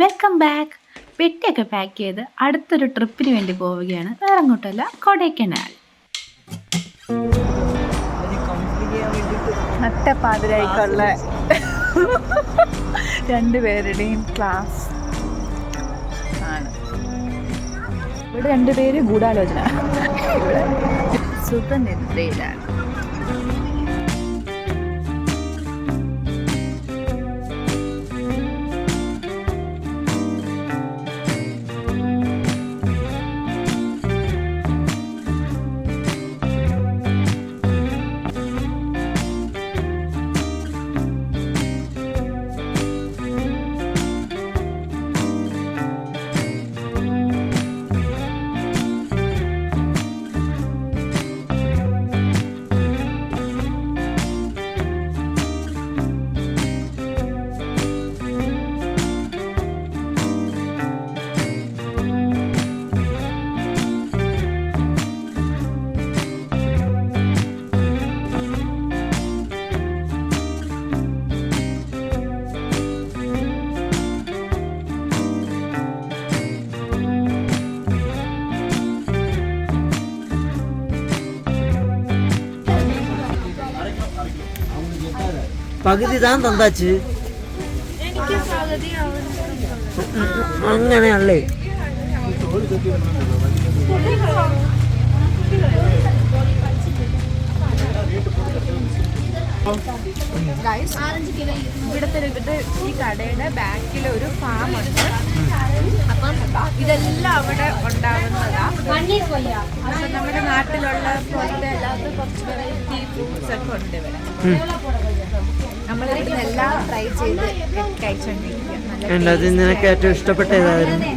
Welcome back. പെട്ടിയൊക്കെ pack ചെയ്ത് അടുത്തൊരു ട്രിപ്പിന് വേണ്ടി പോവുകയാണ്. വേറെ അങ്ങോട്ടല്ല, കൊടൈക്കനാൽ. നട്ടപ്പാതിരായിക്കുള്ള രണ്ടുപേരുടെയും ക്ലാസ് ആണ്. ഇവിടെ രണ്ടുപേര് ഗൂഢാലോചന, ഇവിടെ സുഖനിദ്രയിലാണ്. പകുതി താൻ തന്നാച്ച് അങ്ങനെയല്ലേ? ഇവിടുത്തെ ഈ കടയുടെ ബാക്കിൽ ഒരു ഫാം ഉണ്ട്. അപ്പം ഇതെല്ലാം അവിടെ ഉണ്ടാകുന്നതാണ്. നമ്മുടെ നാട്ടിലുള്ള പോലത്തെ അല്ലാത്ത കുറച്ച് വെറൈറ്റി ഫ്രൂട്ട്സ് ഒക്കെ ഉണ്ട് ഇവിടെ. നമ്മളിവിടെ എല്ലാം ട്രൈ ചെയ്ത് കഴിച്ചോണ്ടിരിക്കുക. നിനക്ക് ഏറ്റവും ഇഷ്ടപ്പെട്ട ഏതായിരുന്നു?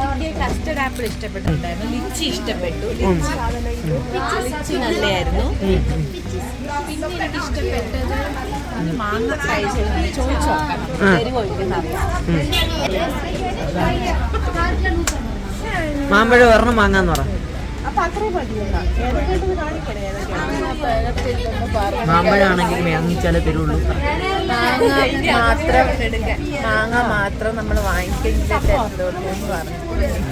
എനിക്ക് കസ്റ്റർഡ് ആപ്പിൾ ഇഷ്ടപ്പെട്ടിട്ടുണ്ടായിരുന്നു. ലിച്ചി ഇഷ്ടപ്പെട്ടു. ലിച്ചി നല്ലതായിരുന്നു. പിന്നെ എനിക്ക് ഇഷ്ടപ്പെട്ടത് മാങ്ങ ട്രൈ ചെയ്ത് ചോദിച്ചു നോക്കണം. മാമ്പഴം ഒരെണ്ണം വാങ്ങാന്ന് പറ. മാമ്പഴാണെങ്കിൽ വാങ്ങിച്ചാലേ തരുള്ളൂ. മാങ്ങ മാത്രം നമ്മൾ വാങ്ങിക്കുന്നതിന്റെ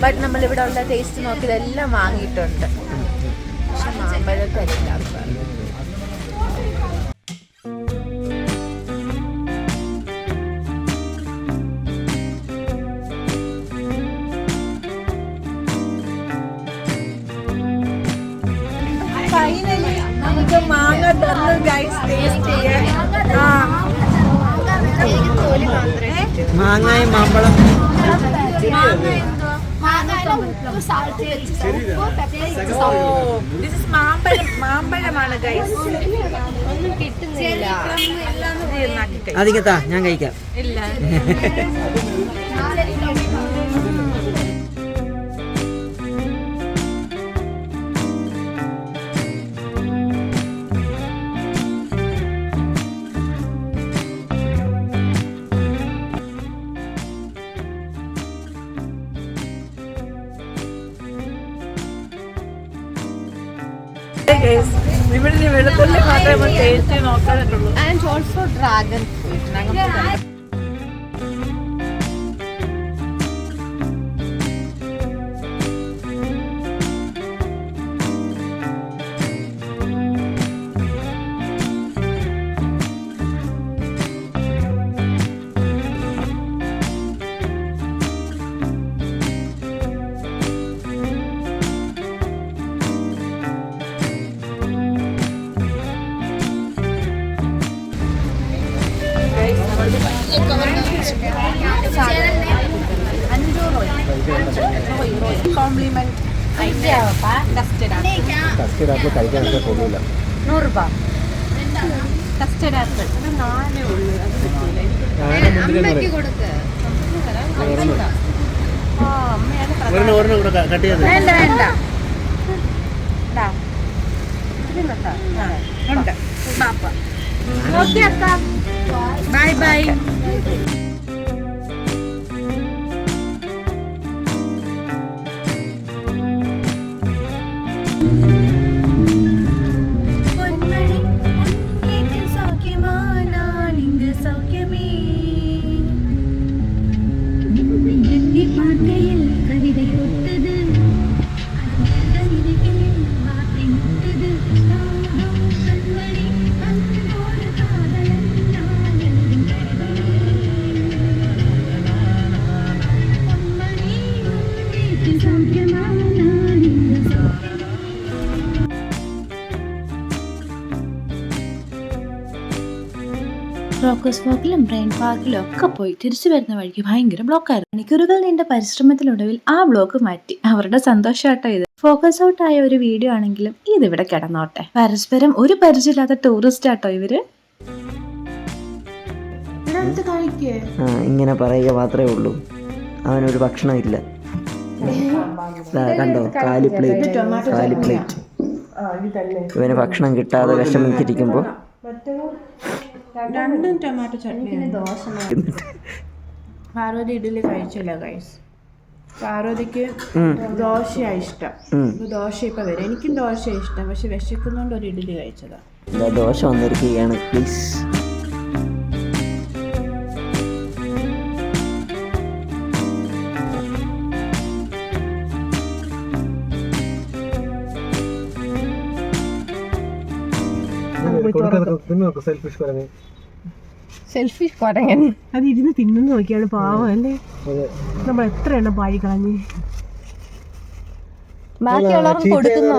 ബട്ട് നമ്മളിവിടെ ഉള്ള ടേസ്റ്റ് നോക്കി ഇതെല്ലാം വാങ്ങിയിട്ടുണ്ട്. പക്ഷെ മാമ്പഴത്തെ എല്ലാം നമുക്ക് മാങ്ങ തന്നു ഗൈസ് ടേസ്റ്റ് ചെയ്യാൻ. മാങ്ങയും മാമ്പഴം മാമ്പഴമാണ് ഗൈസ്. ഒന്നും കിട്ടുന്നില്ല. അതിങ്ങത്താ ഞാൻ കഴിക്കാം. ഇല്ല ഇവിടെ വെളുത്തുള്ളി മാത്രമേ ടേസ്റ്റ് നോക്കാനുള്ളൂ. And also dragon fruit. Compliment custard apple കഴിക്കാനൊക്കെ കൊള്ളില്ല. 100 രൂപ കസ്റ്റർഡ് ആപ്പിൾ. 4 ഉള്ളൂ. വേണ്ട വേണ്ട ഉണ്ട്. ഓക്കെ അക്ക, ബൈ ബൈ. ക്രോക്കസ് വാക്കിലും ബ്രെയിൻ പാർക്കിലും ഒക്കെ പോയി തിരിച്ചു വരുന്ന വഴിക്ക് ഭയങ്കര ബ്ലോക്കായിരുന്നു. മണിക്കൂറുകൾ നീണ്ട പരിശ്രമത്തിനൊടുവിൽ ആ ബ്ലോക്ക് മാറ്റി. അവരുടെ സന്തോഷാട്ടോ ഇത്. ഫോക്കസ് ഔട്ട് ആയ ഒരു വീഡിയോ ആണെങ്കിലും ഇതിവിടെ കിടന്നോട്ടെ. പരസ്പരം ഒരു പരിചയമില്ലാത്ത ടൂറിസ്റ്റ് ആട്ടോ ഇവര്. ഇങ്ങനെ പറയുക മാത്രമേ ഉള്ളൂ. അവനൊരു ഭക്ഷണം ഇല്ല. കണ്ടോ, കാലി പ്ലേറ്റ്. ഇവന് ഭക്ഷണം കിട്ടാതെ വിഷമിച്ചിരിക്കുമ്പോ രണ്ടും ടൊമാറ്റോ ചട്നി. പാർവതി ഇഡ്ഡലി കഴിച്ചില്ല ഗൈസ്. പാർവതിക്ക് ദോശയാണ് ഇഷ്ടം. ദോശ ഇപ്പൊ വരും. എനിക്കും ദോശ ഇഷ്ടം, പക്ഷെ വിശക്കുന്നോണ്ട് ഒരു ഇഡ്ഡലി കഴിച്ചതാ. ദോശ വന്നിരിക്കുകയാണ് പ്ലീസ്. സെൽഫിഷ് കുരങ്ങൻ അത് ഇരുന്ന് തിന്നുന്ന നോക്കിയാണ് പാവം അല്ലേ. നമ്മൾ എത്ര എണ്ണം പാഴി കളഞ്ഞ് ബാക്കിയുള്ളവർക്ക് കൊടുക്കുന്ന